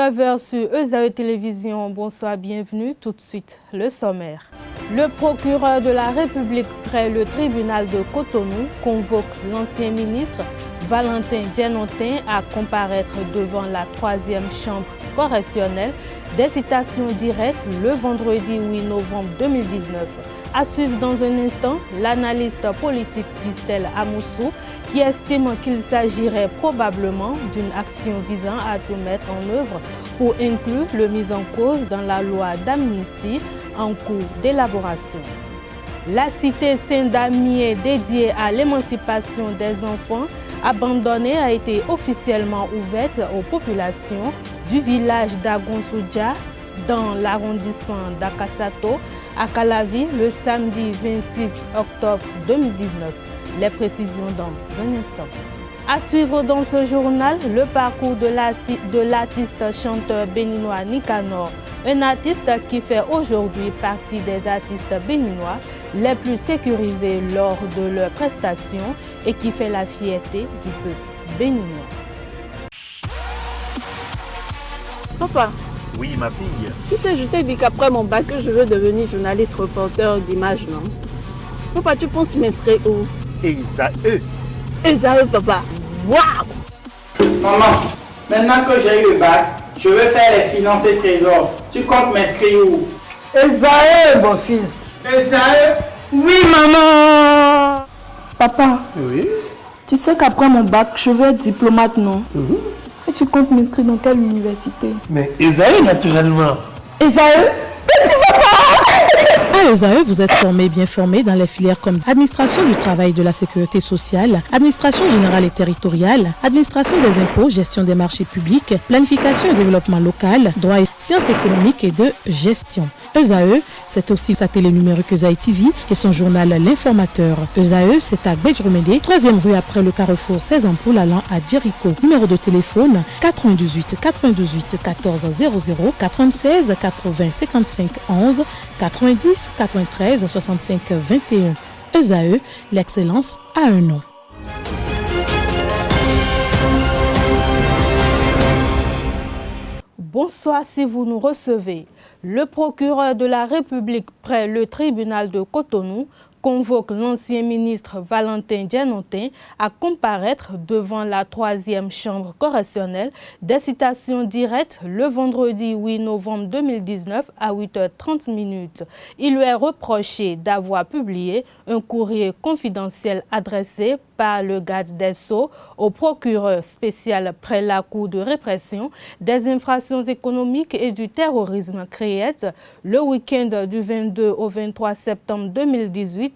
19h sur ESAE Télévision. Bonsoir, bienvenue. Tout de suite, le sommaire. Le procureur de la République près le tribunal de Cotonou convoque l'ancien ministre Valentin Djenontin à comparaître devant la 3e chambre correctionnelle. Des citations directes le vendredi 8 novembre 2019. À suivre dans un instant, l'analyste politique Distel Amoussou qui estime qu'il s'agirait probablement d'une action visant à tout mettre en œuvre pour inclure le mis en cause dans la loi d'amnistie en cours d'élaboration. La cité Saint-Damien dédiée à l'émancipation des enfants abandonnés a été officiellement ouverte aux populations du village d'Agonsoudja dans l'arrondissement d'Akasato à Calavi le samedi 26 octobre 2019. Les précisions dans un instant. À suivre dans ce journal, le parcours de l'artiste chanteur béninois Nicanor, un artiste qui fait aujourd'hui partie des artistes béninois les plus sécurisés lors de leurs prestations et qui fait la fierté du peuple béninois. Papa. Oui, ma fille. Tu sais, je t'ai dit qu'après mon bac, je veux devenir journaliste reporter d'images, non? Papa, tu penses m'inscrire où? ESAE. ESAE, papa. Waouh! Maman, maintenant que j'ai eu le bac, je veux faire les finances et trésors. Tu comptes m'inscrire où? ESAE, mon fils. ESAE? Oui, maman! Papa, Oui. tu sais qu'après mon bac, je veux être diplomate, non? Et tu comptes m'inscrire dans quelle université? Mais ESAE, naturellement. ESAE? À ESAE, vous êtes bien formé dans les filières comme administration du travail et de la sécurité sociale, administration générale et territoriale, administration des impôts, gestion des marchés publics, planification et développement local, droit et sciences économiques et de gestion. ESAE, c'est aussi sa télé numérique ESAE TV et son journal L'Informateur. ESAE, c'est à Bédjoumédé, 3e rue après le carrefour 16 ampoules allant à Jericho. Numéro de téléphone 98 98 14 00 96 80 55 11 90 93 65 21. ESAE, l'excellence a un nom. Bonsoir si vous nous recevez. Le procureur de la République près le tribunal de Cotonou convoque l'ancien ministre Valentin Djenontin à comparaître devant la 3e chambre correctionnelle. Des citations directes le vendredi 8 novembre 2019 à 8h30. Il lui est reproché d'avoir publié un courrier confidentiel adressé par le garde des Sceaux au procureur spécial près la Cour de répression des infractions économiques et du terrorisme CREET le week-end du 22 au 23 septembre 2018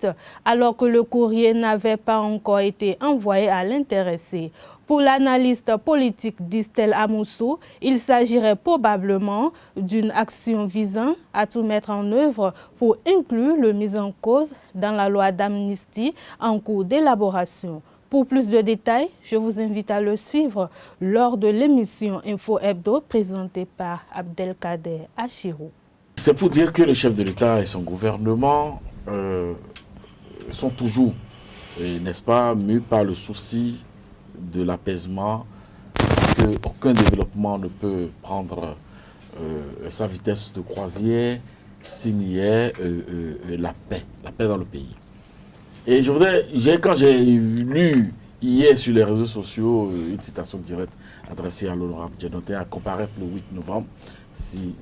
alors que le courrier n'avait pas encore été envoyé à l'intéressé. Pour l'analyste politique Distel Amoussou, il s'agirait probablement d'une action visant à tout mettre en œuvre pour inclure le mis en cause dans la loi d'amnistie en cours d'élaboration. Pour plus de détails, je vous invite à le suivre lors de l'émission Info Hebdo présentée par Abdelkader Achirou. C'est pour dire que le chef de l'État et son gouvernement sont toujours, n'est-ce pas, mus par le souci de l'apaisement, parce qu'aucun développement ne peut prendre sa vitesse de croisière s'il n'y a la paix dans le pays. Et quand j'ai lu hier sur les réseaux sociaux une citation directe adressée à l'honorable Djenontin à comparaître le 8 novembre, si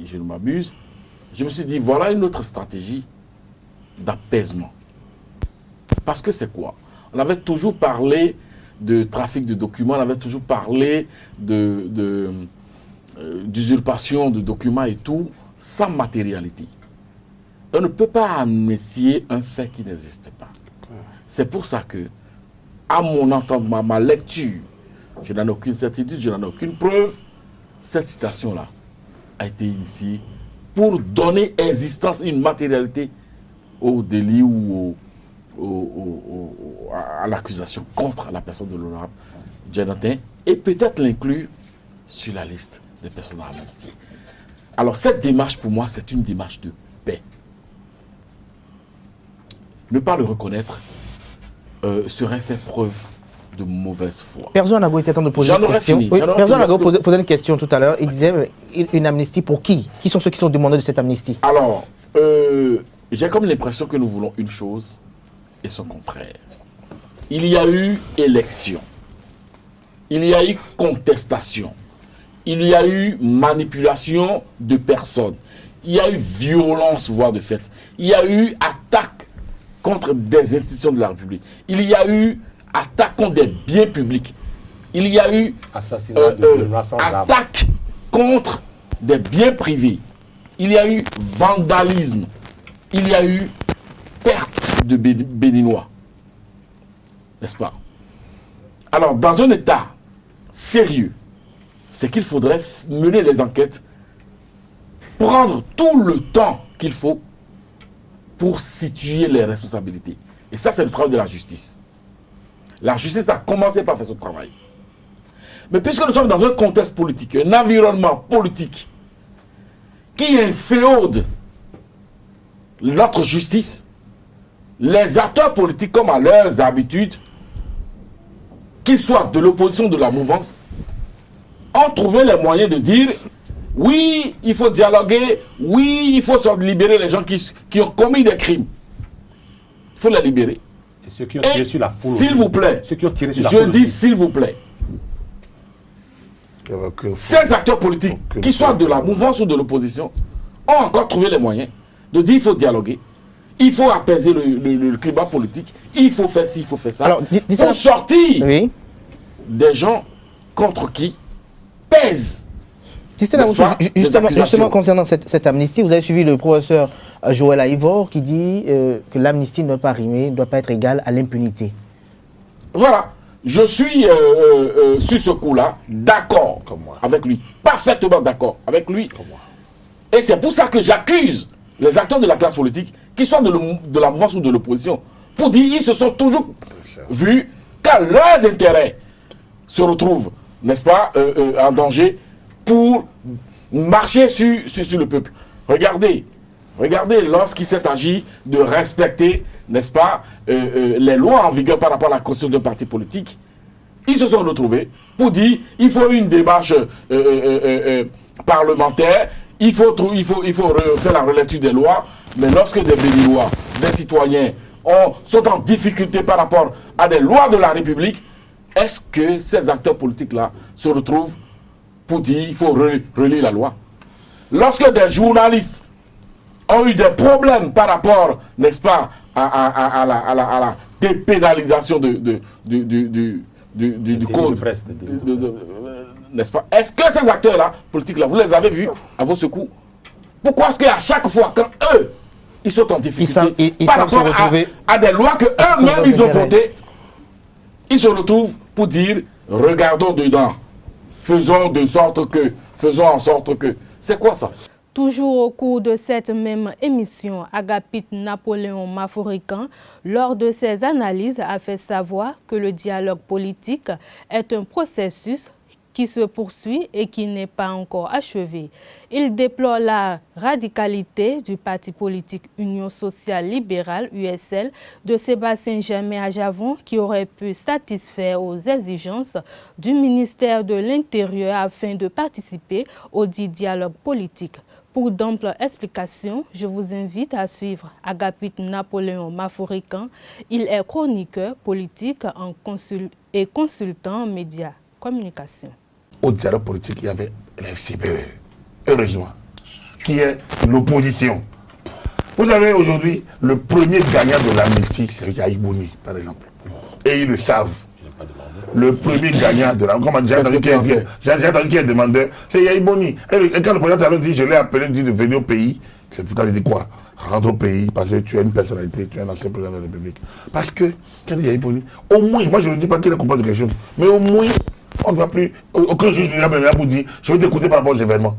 je ne m'abuse, je me suis dit, voilà une autre stratégie d'apaisement. Parce que c'est quoi? On avait toujours parlé de trafic de documents, on avait toujours parlé d'usurpation de documents et tout, sans matérialité. On ne peut pas amnistier un fait qui n'existe pas. C'est pour ça que, à mon entendement, ma lecture, je n'en ai aucune certitude, je n'en ai aucune preuve, cette citation-là a été initiée pour donner existence, une matérialité au délit ou à l'accusation contre la personne de l'honorable Djenontin et peut-être l'inclure sur la liste des personnes amnistiées. Alors cette démarche pour moi c'est une démarche de paix. Ne pas le reconnaître serait faire preuve de mauvaise foi. Personne n'a été temps de poser une question. Personne n'a posé une question tout à l'heure. Il disait une amnistie pour qui? Qui sont ceux qui sont demandés de cette amnistie? Alors, j'ai comme l'impression que nous voulons une chose et son contraire. Il y a eu élection. Il y a eu contestation. Il y a eu manipulation de personnes. Il y a eu violence, voire de fait. Il y a eu attaque contre des institutions de la République. Il y a eu attaque contre des biens publics. Il y a eu attaque contre des biens privés. Il y a eu vandalisme. Il y a eu perte de Béninois. N'est-ce pas? Alors, dans un État sérieux, c'est qu'il faudrait mener les enquêtes, prendre tout le temps qu'il faut pour situer les responsabilités. Et ça, c'est le travail de la justice. La justice a commencé par faire ce travail. Mais puisque nous sommes dans un contexte politique, un environnement politique qui inféode notre justice, les acteurs politiques, comme à leurs habitudes, qu'ils soient de l'opposition ou de la mouvance, ont trouvé les moyens de dire oui, il faut dialoguer, oui, il faut libérer les gens qui ont commis des crimes. Il faut les libérer. Et ceux qui ont tiré sur la foule. S'il vous plaît, je dis s'il vous plaît, ces acteurs politiques, qu'ils soient de la mouvance ou de l'opposition, ont encore trouvé les moyens de dire il faut dialoguer, il faut apaiser le climat politique, il faut faire ci, il faut faire ça. Alors, pour sortir des gens contre qui pèsent. Justement, concernant cette amnistie, vous avez suivi le professeur Joël Aïvor qui dit que l'amnistie ne doit pas rimer, ne doit pas être égale à l'impunité. Voilà. Je suis sur ce coup-là d'accord avec lui. Parfaitement d'accord avec lui. Et c'est pour ça que j'accuse les acteurs de la classe politique, qui soient de la mouvance ou de l'opposition, pour dire qu'ils se sont toujours vus quand leurs intérêts se retrouvent, n'est-ce pas, en danger pour marcher sur le peuple. Regardez lorsqu'il s'est agi de respecter, n'est-ce pas, les lois en vigueur par rapport à la constitution d'un parti politique, ils se sont retrouvés pour dire il faut une démarche parlementaire, il faut faire la relecture des lois, mais lorsque des Béninois, des citoyens sont en difficulté par rapport à des lois de la République, est-ce que ces acteurs politiques-là se retrouvent pour dire il faut relire la loi? Lorsque des journalistes ont eu des problèmes par rapport, n'est-ce pas, à la dépénalisation du code, n'est-ce pas? Est-ce que ces acteurs-là, politiques-là, vous les avez vus à vos secours? Pourquoi est-ce qu'à chaque fois, quand eux, ils sont en difficulté par rapport à des lois que eux-mêmes ils ont votées, ils se retrouvent pour dire regardons dedans, faisons en sorte que. C'est quoi ça? Toujours au cours de cette même émission, Agapit Napoléon Maforican, lors de ses analyses, a fait savoir que le dialogue politique est un processus qui se poursuit et qui n'est pas encore achevé. Il déplore la radicalité du parti politique Union sociale libérale, USL, de Sébastien Germain à Javon, qui aurait pu satisfaire aux exigences du ministère de l'Intérieur afin de participer au dit dialogue politique. Pour d'amples explications, je vous invite à suivre Agapit Napoléon Maforican. Il est chroniqueur politique et consultant en médias communication. Au dialogue politique, il y avait l'FCPE, heureusement, qui est l'opposition. Vous savez, aujourd'hui, le premier gagnant de l'amnistie, c'est Yaïk Bouni, par exemple. Et ils le savent. Le premier gagnant de l'amnistie, comme j'ai entendu qu'il est demandeur, c'est Yaïk Bouni. Et quand le président avait dit, je l'ai appelé, il dit de venir au pays, c'est tout à l'heure, il dit quoi? Rendre au pays, parce que tu es une personnalité, tu es un ancien président de la République. Parce que, quand il y a Yaïk au moins, moi je ne dis pas qu'il est coupable de quelque chose, mais au moins, on ne va plus, aucun juge ne va vous dire, je vais t'écouter par rapport aux événements.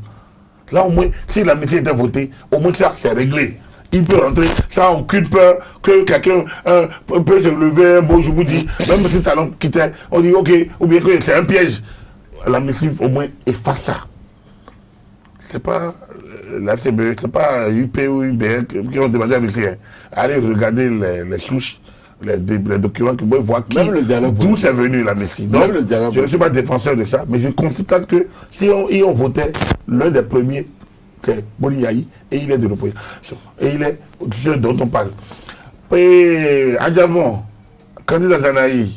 Là au moins, si l'amnistie était votée, au moins ça c'est réglé. Il peut rentrer sans aucune peur que quelqu'un peut se lever un beau jour, vous dit, même si talon quittait, on dit ok, ou bien que c'est un piège. L'amnistie au moins efface ça. C'est pas la FCB, c'est pas UP ou UBN qui ont demandé à l'amnistie. Allez regarder les souches les documents que vous voyez d'où c'est venu l'amnistie. Donc, le dialogue je ne suis pas défenseur de ça, mais je constate que si on votait l'un des premiers, que Boni Yahi, et il est de l'opposition, et il est ce dont on parle. Et Adjavon, candidat Zanaï,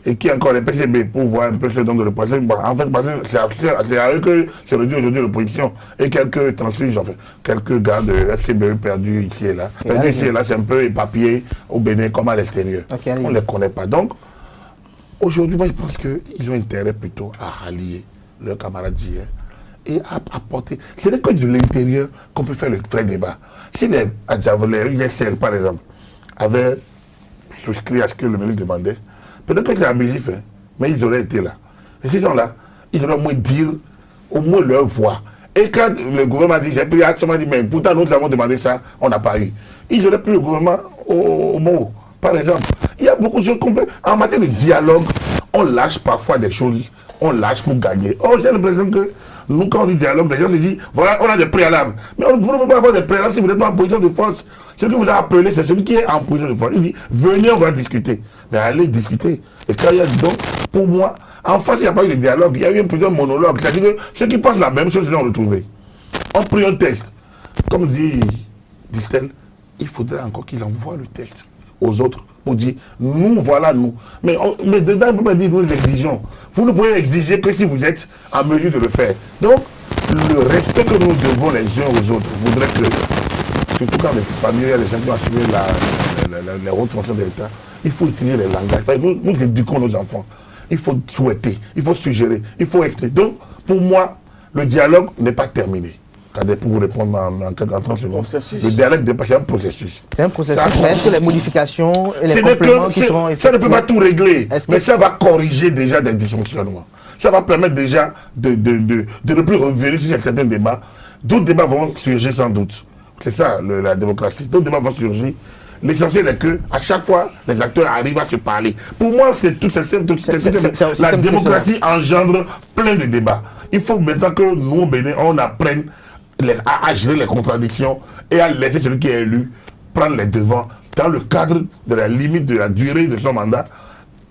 et qui encore les PCB pour voir un peu ce dont de l'opposition, en fait, c'est à eux que se réduit aujourd'hui l'opposition, et quelques transfuges, enfin, quelques gars de FCBE perdus ici et là. Perdus ici et là, c'est un peu éparpillé au Bénin comme à l'extérieur. On ne les connaît pas. Donc, aujourd'hui, moi, je pense qu'ils ont intérêt plutôt à rallier leurs camarades d'hier et à apporter. Ce n'est que de l'intérieur qu'on peut faire le vrai débat. Si les Adjavolais, les par exemple, avaient souscrit à ce que le ministre demandait, peut-être que c'est abusif, hein, mais ils auraient été là. Et ces gens-là, ils auraient au moins dire, au moins leur voix. Et quand le gouvernement dit, j'ai pris acte, dit, mais pourtant nous avons demandé ça, on n'a pas eu. Ils auraient pris le gouvernement au mot. Par exemple, il y a beaucoup de choses qu'on peut. En matière de dialogue, on lâche parfois des choses, on lâche pour gagner. Oh, j'ai l'impression que nous, quand on dit dialogue, les gens se disent, voilà, on a des préalables. Mais vous ne pouvez pas avoir des préalables si vous n'êtes pas en position de force. Ce que vous avez appelé, c'est celui qui est en position de force. Il dit, venez, on va discuter. Mais allez discuter. Et quand il y a donc, pour moi, en face, il n'y a pas eu de dialogue, il y a eu un peu de monologue. C'est-à-dire que ceux qui pensent la même chose, ils l'ont retrouvé. On prit un test. Comme dit Distel, il faudrait encore qu'il envoie le test aux autres pour dire, nous, voilà nous. Mais dedans, on ne peut pas dire, nous l'exigeons. Vous ne pouvez exiger que si vous êtes en mesure de le faire. Donc, le respect que nous devons les uns aux autres voudrait que, surtout quand parmi les gens qui ont assumé les hautes fonctions de l'État, il faut utiliser les langages. Nous éduquons nos enfants. Il faut souhaiter, il faut suggérer, il faut expliquer. Donc, pour moi, le dialogue n'est pas terminé. Pour vous répondre en 30 secondes, le dialogue, c'est un processus. C'est un processus, mais est-ce que les modifications et les compléments qui seront effectués... Ça ne peut pas tout régler, mais ça va corriger déjà des dysfonctionnements. Ça va permettre déjà de ne plus revenir sur certains débats. D'autres débats vont surgir sans doute. C'est ça la démocratie. D'autres débats vont surgir. L'essentiel est que à chaque fois, les acteurs arrivent à se parler. Pour moi, c'est tout la démocratie engendre plein de débats. Il faut maintenant que nous, au Bénin, on apprenne à gérer les contradictions et à laisser celui qui est élu prendre les devants dans le cadre de la limite de la durée de son mandat,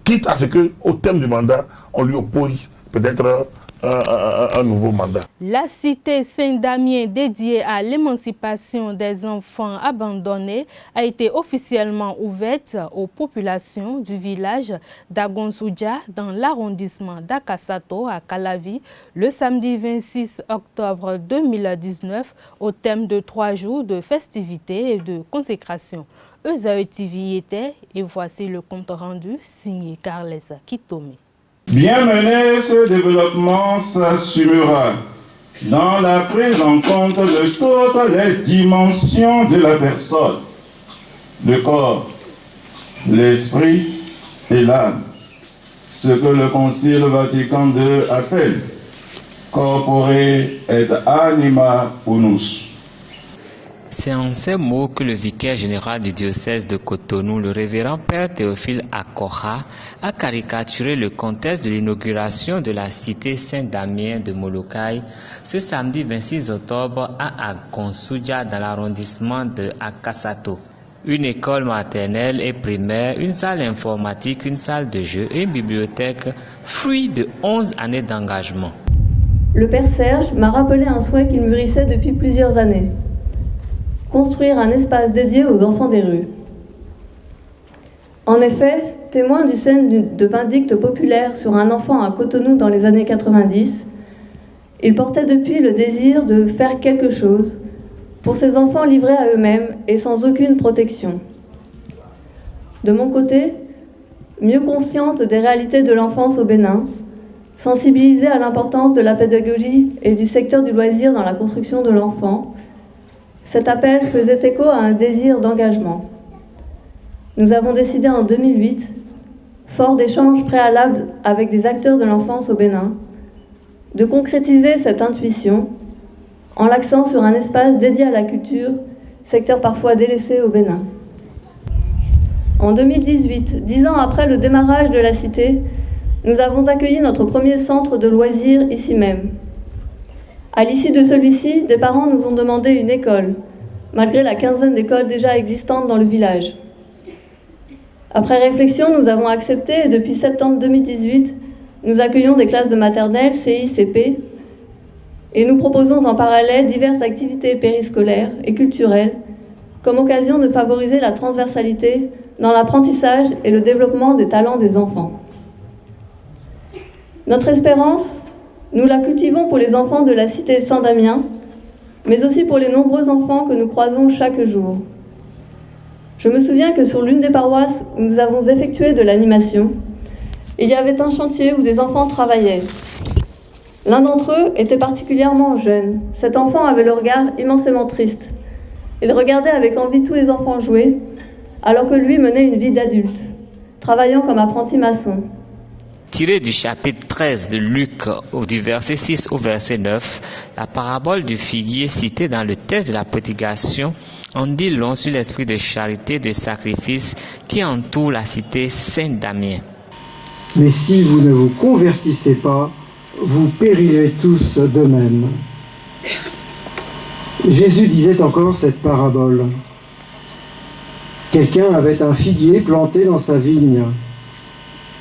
quitte à ce qu'au terme du mandat, on lui oppose peut-être un nouveau mandat. La cité Saint-Damien dédiée à l'émancipation des enfants abandonnés a été officiellement ouverte aux populations du village d'Agonsoudia dans l'arrondissement d'Akasato à Calavi le samedi 26 octobre 2019 au thème de 3 jours de festivités et de consécration. Eusae TV y était et voici le compte rendu signé Carles Kitome. Bien mené, ce développement s'assumera dans la prise en compte de toutes les dimensions de la personne, le corps, l'esprit et l'âme, ce que le Concile Vatican II appelle corpore et anima unus. C'est en ces mots que le vicaire général du diocèse de Cotonou, le révérend Père Théophile Akora, a caricaturé le contexte de l'inauguration de la cité Saint-Damien de Molokai ce samedi 26 octobre à Agonsoudia dans l'arrondissement de Akasato. Une école maternelle et primaire, une salle informatique, une salle de jeux et une bibliothèque, fruit de 11 années d'engagement. Le Père Serge m'a rappelé un souhait qu'il mûrissait depuis plusieurs années. Construire un espace dédié aux enfants des rues. En effet, témoin du scène de vindicte populaire sur un enfant à Cotonou dans les années 90, il portait depuis le désir de faire quelque chose pour ces enfants livrés à eux-mêmes et sans aucune protection. De mon côté, mieux consciente des réalités de l'enfance au Bénin, sensibilisée à l'importance de la pédagogie et du secteur du loisir dans la construction de l'enfant, cet appel faisait écho à un désir d'engagement. Nous avons décidé en 2008, fort d'échanges préalables avec des acteurs de l'enfance au Bénin, de concrétiser cette intuition en l'accent sur un espace dédié à la culture, secteur parfois délaissé au Bénin. En 2018, 10 ans après le démarrage de la cité, nous avons accueilli notre premier centre de loisirs ici même. À l'issue de celui-ci, des parents nous ont demandé une école, malgré la quinzaine d'écoles déjà existantes dans le village. Après réflexion, nous avons accepté et depuis septembre 2018, nous accueillons des classes de maternelle, CI, CP et nous proposons en parallèle diverses activités périscolaires et culturelles comme occasion de favoriser la transversalité dans l'apprentissage et le développement des talents des enfants. Notre espérance, nous la cultivons pour les enfants de la cité Saint-Damien, mais aussi pour les nombreux enfants que nous croisons chaque jour. Je me souviens que sur l'une des paroisses où nous avons effectué de l'animation, il y avait un chantier où des enfants travaillaient. L'un d'entre eux était particulièrement jeune. Cet enfant avait le regard immensément triste. Il regardait avec envie tous les enfants jouer, alors que lui menait une vie d'adulte, travaillant comme apprenti maçon. Tiré du chapitre 13 de Luc, du verset 6 au verset 9, la parabole du figuier citée dans le texte de la prédication en dit long sur l'esprit de charité et de sacrifice qui entoure la cité Saint-Damien. Mais si vous ne vous convertissez pas, vous périrez tous de même. Jésus disait encore cette parabole. Quelqu'un avait un figuier planté dans sa vigne.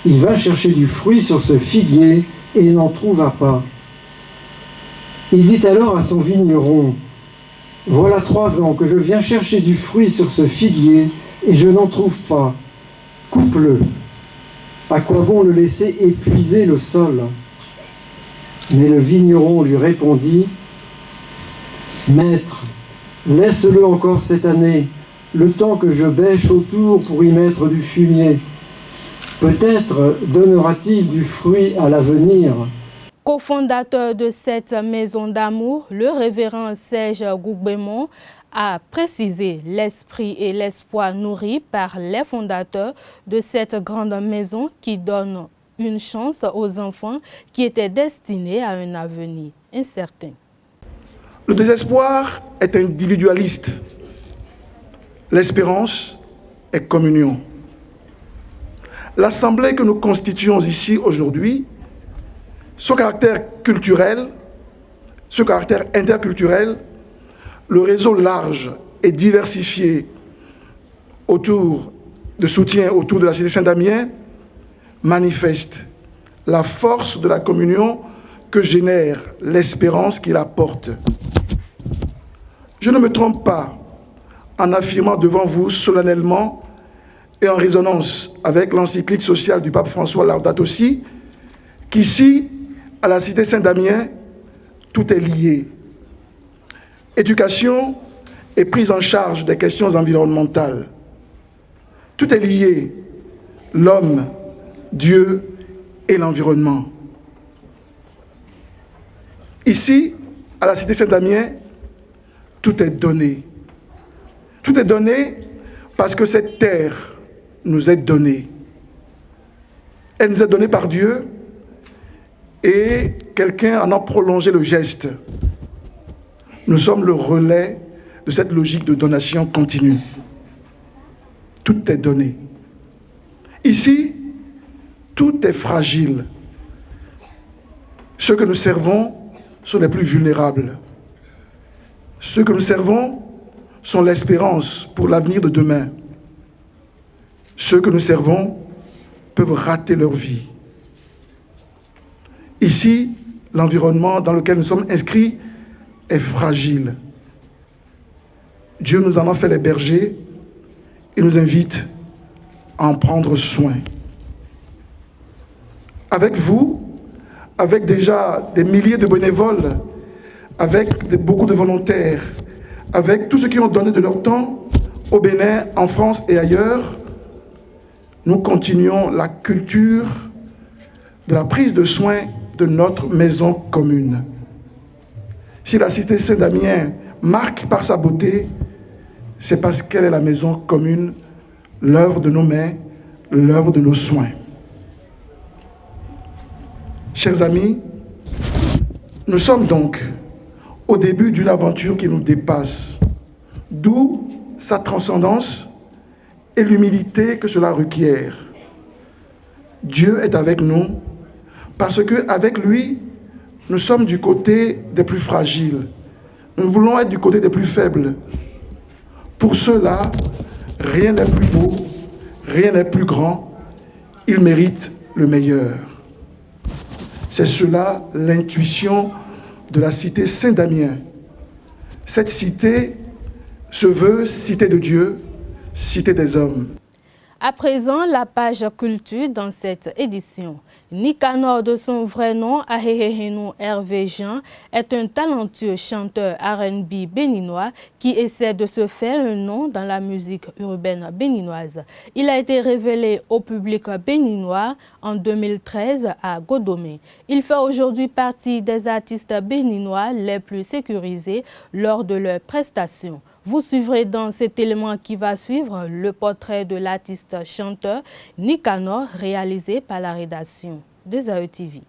Il va chercher du fruit sur ce figuier et n'en trouva pas. Il dit alors à son vigneron, « Voilà 3 ans que je viens chercher du fruit sur ce figuier et je n'en trouve pas. Coupe-le. À quoi bon le laisser épuiser le sol ?» Mais le vigneron lui répondit, « Maître, laisse-le encore cette année, le temps que je bêche autour pour y mettre du fumier. Peut-être donnera-t-il du fruit à l'avenir. » Co-fondateur de cette maison d'amour, le révérend Serge Gougbemont a précisé l'esprit et l'espoir nourris par les fondateurs de cette grande maison qui donne une chance aux enfants qui étaient destinés à un avenir incertain. Le désespoir est individualiste. L'espérance est communion. L'assemblée que nous constituons ici aujourd'hui, son caractère culturel, ce caractère interculturel, le réseau large et diversifié autour de soutien autour de la cité Saint-Damien manifeste la force de la communion que génère l'espérance qu'il apporte. Je ne me trompe pas en affirmant devant vous solennellement et en résonance avec l'encyclique sociale du pape François Laudato Si, qu'ici, à la cité Saint-Damien, tout est lié. Éducation et prise en charge des questions environnementales. Tout est lié, l'homme, Dieu et l'environnement. Ici, à la cité Saint-Damien, tout est donné. Tout est donné parce que cette terre nous est donnée. Elle nous est donnée par Dieu et quelqu'un en a prolongé le geste. Nous sommes le relais de cette logique de donation continue. Tout est donné. Ici, tout est fragile. Ceux que nous servons sont les plus vulnérables. Ceux que nous servons sont l'espérance pour l'avenir de demain. Ceux que nous servons peuvent rater leur vie. Ici, l'environnement dans lequel nous sommes inscrits est fragile. Dieu nous en a fait les bergers et nous invite à en prendre soin. Avec vous, avec déjà des milliers de bénévoles, avec beaucoup de volontaires, avec tous ceux qui ont donné de leur temps au Bénin, en France et ailleurs, nous continuons la culture de la prise de soin de notre maison commune. Si la cité Saint-Damien marque par sa beauté, c'est parce qu'elle est la maison commune, l'œuvre de nos mains, l'œuvre de nos soins. Chers amis, nous sommes donc au début d'une aventure qui nous dépasse, d'où sa transcendance et l'humilité que cela requiert. Dieu est avec nous parce qu'avec lui, nous sommes du côté des plus fragiles. Nous voulons être du côté des plus faibles. Pour cela, rien n'est plus beau, rien n'est plus grand, il mérite le meilleur. C'est cela l'intuition de la cité Saint-Damien. Cette cité se veut cité de Dieu, cité des hommes. À présent, la page culture dans cette édition. Nicanor, de son vrai nom, Ahehehenu Hervé Jean, est un talentueux chanteur R&B béninois qui essaie de se faire un nom dans la musique urbaine béninoise. Il a été révélé au public béninois en 2013 à Godomé. Il fait aujourd'hui partie des artistes béninois les plus sécurisés lors de leurs prestations. Vous suivrez dans cet élément qui va suivre le portrait de l'artiste chanteur Nicanor réalisé par la rédaction des AETV.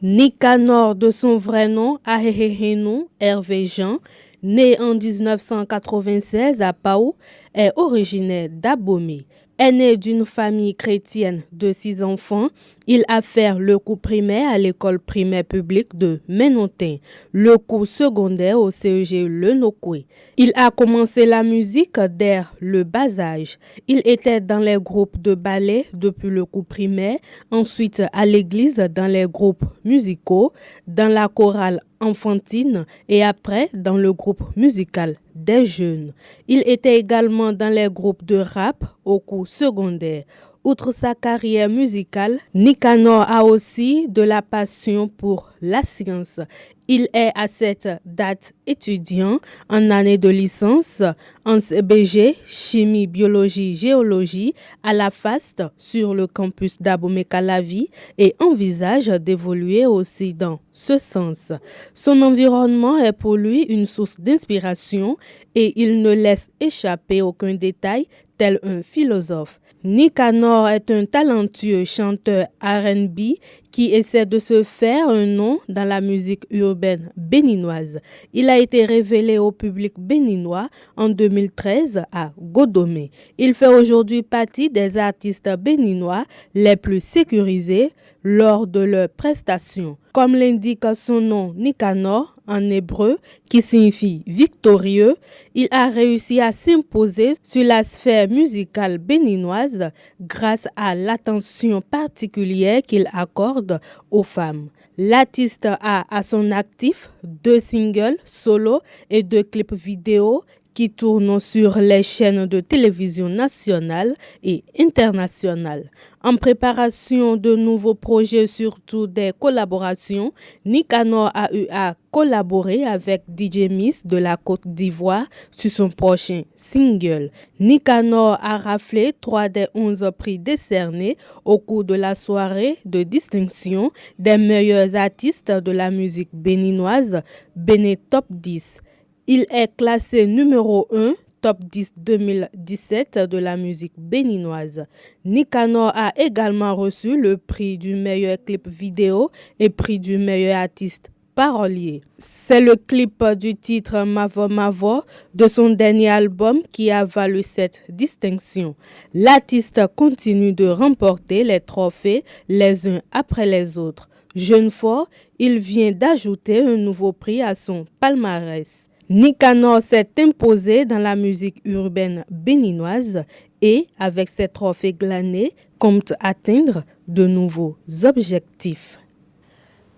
Nicanor, de son vrai nom, Ahehehenu Hervé Jean, né en 1996 à Pau, est originaire d'Abomey. Est né d'une famille chrétienne de 6 enfants, il a fait le cours primaire à l'école primaire publique de Ménontin, le cours secondaire au CEG Le Nokwe. Il a commencé la musique dès le bas âge. Il était dans les groupes de ballet depuis le cours primaire, ensuite à l'église dans les groupes musicaux, dans la chorale enfantine et après dans le groupe musical des jeunes. Il était également dans les groupes de rap au cours secondaire. Outre sa carrière musicale, Nicanor a aussi de la passion pour la science. Il est à cette date étudiant en année de licence en CBG, chimie, biologie, géologie à la FAST sur le campus d'Abomey-Calavi et envisage d'évoluer aussi dans ce sens. Son environnement est pour lui une source d'inspiration et il ne laisse échapper aucun détail tel un philosophe. Nicanor est un talentueux chanteur R&B qui essaie de se faire un nom dans la musique urbaine béninoise. Il a été révélé au public béninois en 2013 à Godomé. Il fait aujourd'hui partie des artistes béninois les plus sécurisés lors de leurs prestations. Comme l'indique son nom Nicanor en hébreu, qui signifie victorieux, il a réussi à s'imposer sur la sphère musicale béninoise grâce à l'attention particulière qu'il accorde aux femmes. L'artiste a à son actif 2 singles solo et 2 clips vidéo qui tournent sur les chaînes de télévision nationales et internationales. En préparation de nouveaux projets, surtout des collaborations, Nicanor a eu à collaborer avec DJ Miss de la Côte d'Ivoire sur son prochain single. Nicanor a raflé 3 des 11 prix décernés au cours de la soirée de distinction des meilleurs artistes de la musique béninoise, Béné Top 10. Il est classé numéro 1, Top 10 2017 de la musique béninoise. Nicanor a également reçu le prix du meilleur clip vidéo et prix du meilleur artiste parolier. C'est le clip du titre Mavo Mavo de son dernier album qui a valu cette distinction. L'artiste continue de remporter les trophées les uns après les autres. Jeune fort, il vient d'ajouter un nouveau prix à son palmarès. Nicanor s'est imposé dans la musique urbaine béninoise et, avec ses trophées glanés, compte atteindre de nouveaux objectifs.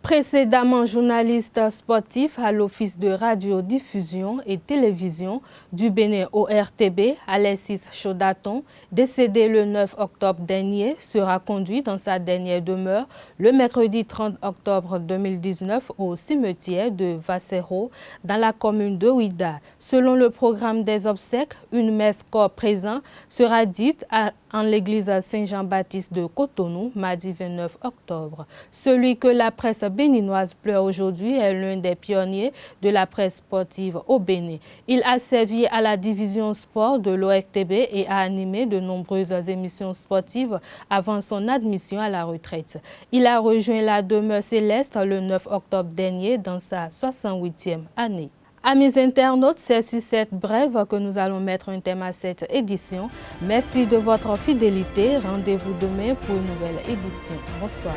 Précédemment journaliste sportif à l'Office de radiodiffusion et télévision du Bénin ORTB, Alexis Chaudaton, décédé le 9 octobre dernier, sera conduit dans sa dernière demeure le mercredi 30 octobre 2019 au cimetière de Vassero dans la commune de Ouida. Selon le programme des obsèques, une messe corps présent sera dite en l'église Saint-Jean-Baptiste de Cotonou, mardi 29 octobre. Celui que la presse béninoise pleure aujourd'hui est l'un des pionniers de la presse sportive au Bénin. Il a servi à la division sport de l'ORTB et a animé de nombreuses émissions sportives avant son admission à la retraite. Il a rejoint la demeure céleste le 9 octobre dernier dans sa 68e année. Amis internautes, c'est sur cette brève que nous allons mettre un thème à cette édition. Merci de votre fidélité. Rendez-vous demain pour une nouvelle édition. Bonsoir.